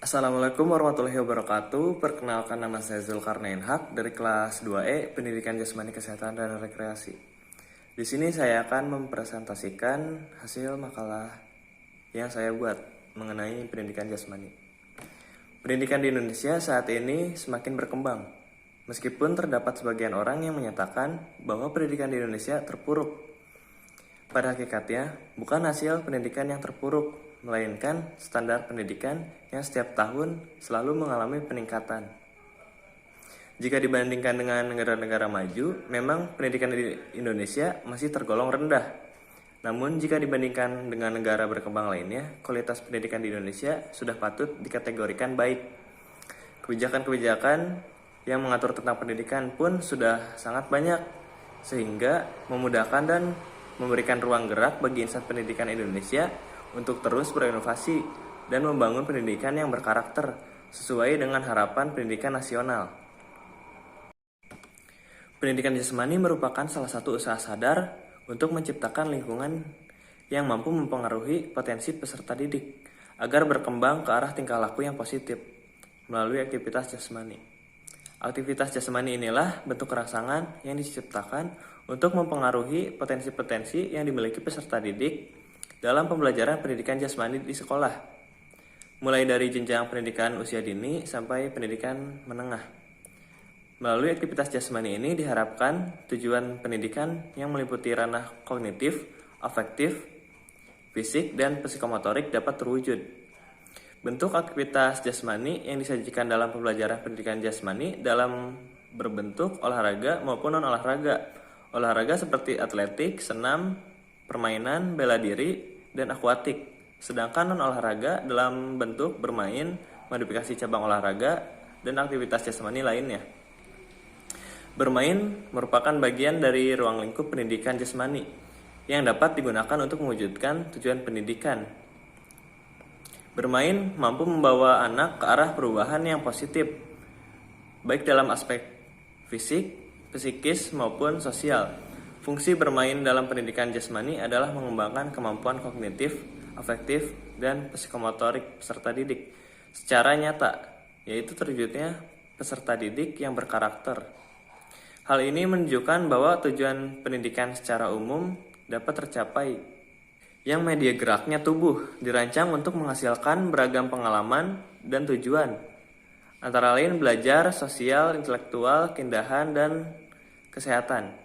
Assalamualaikum warahmatullahi wabarakatuh. Perkenalkan, nama saya Zulkarnain Haq dari kelas 2E Pendidikan Jasmani Kesehatan dan Rekreasi. Di sini saya akan mempresentasikan hasil makalah yang saya buat mengenai pendidikan jasmani. Pendidikan di Indonesia saat ini semakin berkembang. Meskipun terdapat sebagian orang yang menyatakan bahwa pendidikan di Indonesia terpuruk. Pada hakikatnya, bukan hasil pendidikan yang terpuruk, melainkan standar pendidikan yang setiap tahun selalu mengalami peningkatan. Jika dibandingkan dengan negara-negara maju, memang pendidikan di Indonesia masih tergolong rendah. Namun jika dibandingkan dengan negara berkembang lainnya, kualitas pendidikan di Indonesia sudah patut dikategorikan baik. Kebijakan-kebijakan yang mengatur tentang pendidikan pun sudah sangat banyak, sehingga memudahkan dan memberikan ruang gerak bagi insan pendidikan Indonesia untuk terus berinovasi dan membangun pendidikan yang berkarakter sesuai dengan harapan pendidikan nasional. Pendidikan jasmani merupakan salah satu usaha sadar untuk menciptakan lingkungan yang mampu mempengaruhi potensi peserta didik agar berkembang ke arah tingkah laku yang positif melalui aktivitas jasmani. Aktivitas jasmani inilah bentuk rangsangan yang diciptakan untuk mempengaruhi potensi-potensi yang dimiliki peserta didik dalam pembelajaran pendidikan jasmani di sekolah, mulai dari jenjang pendidikan usia dini sampai pendidikan menengah. Melalui aktivitas jasmani ini diharapkan tujuan pendidikan yang meliputi ranah kognitif, afektif, fisik, dan psikomotorik dapat terwujud. Bentuk aktivitas jasmani yang disajikan dalam pembelajaran pendidikan jasmani dalam berbentuk olahraga maupun non-olahraga. Olahraga seperti atletik, senam, permainan, bela diri, dan akuatik. Sedangkan non-olahraga dalam bentuk bermain, modifikasi cabang olahraga, dan aktivitas jasmani lainnya. Bermain merupakan bagian dari ruang lingkup pendidikan jasmani yang dapat digunakan untuk mewujudkan tujuan pendidikan. Bermain mampu membawa anak ke arah perubahan yang positif, baik dalam aspek fisik, psikis, maupun sosial. Fungsi bermain dalam pendidikan jasmani adalah mengembangkan kemampuan kognitif, afektif, dan psikomotorik peserta didik secara nyata, yaitu terwujudnya peserta didik yang berkarakter. Hal ini menunjukkan bahwa tujuan pendidikan secara umum dapat tercapai yang media geraknya tubuh dirancang untuk menghasilkan beragam pengalaman dan tujuan, antara lain belajar, sosial, intelektual, keindahan, dan kesehatan.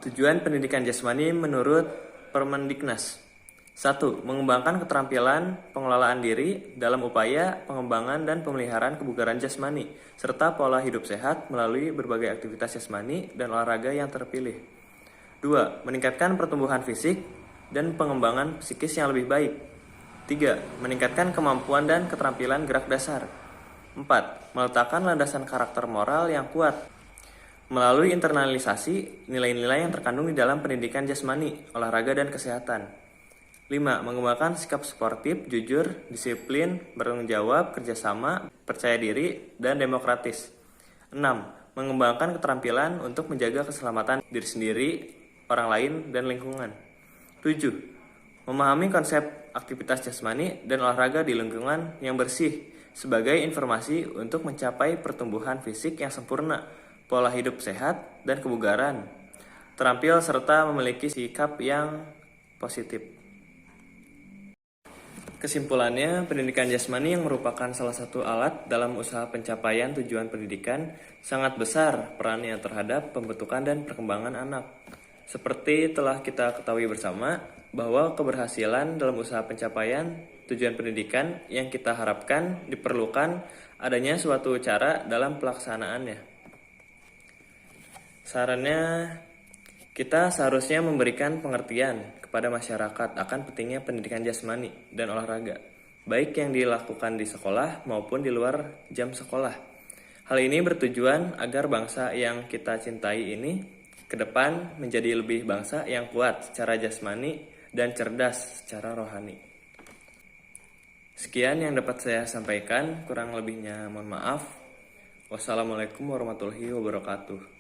Tujuan pendidikan jasmani menurut Permendiknas. 1. Mengembangkan keterampilan pengelolaan diri dalam upaya pengembangan dan pemeliharaan kebugaran jasmani, serta pola hidup sehat melalui berbagai aktivitas jasmani dan olahraga yang terpilih. 2. Meningkatkan pertumbuhan fisik dan pengembangan psikis yang lebih baik. 3. Meningkatkan kemampuan dan keterampilan gerak dasar. 4. Meletakkan landasan karakter moral yang kuat melalui internalisasi nilai-nilai yang terkandung di dalam pendidikan jasmani, olahraga, dan kesehatan. 5. Mengembangkan sikap sportif, jujur, disiplin, bertanggung jawab, kerjasama, percaya diri, dan demokratis. 6. Mengembangkan keterampilan untuk menjaga keselamatan diri sendiri, orang lain, dan lingkungan. 7. Memahami konsep aktivitas jasmani dan olahraga di lingkungan yang bersih sebagai informasi untuk mencapai pertumbuhan fisik yang sempurna, pola hidup sehat, dan kebugaran, terampil serta memiliki sikap yang positif. Kesimpulannya, pendidikan jasmani yang merupakan salah satu alat dalam usaha pencapaian tujuan pendidikan sangat besar perannya terhadap pembentukan dan perkembangan anak. Seperti telah kita ketahui bersama, bahwa keberhasilan dalam usaha pencapaian tujuan pendidikan yang kita harapkan diperlukan adanya suatu cara dalam pelaksanaannya. Sarannya, kita seharusnya memberikan pengertian kepada masyarakat akan pentingnya pendidikan jasmani dan olahraga, baik yang dilakukan di sekolah maupun di luar jam sekolah. Hal ini bertujuan agar bangsa yang kita cintai ini ke depan menjadi lebih bangsa yang kuat secara jasmani dan cerdas secara rohani. Sekian yang dapat saya sampaikan, kurang lebihnya mohon maaf. Wassalamualaikum warahmatullahi wabarakatuh.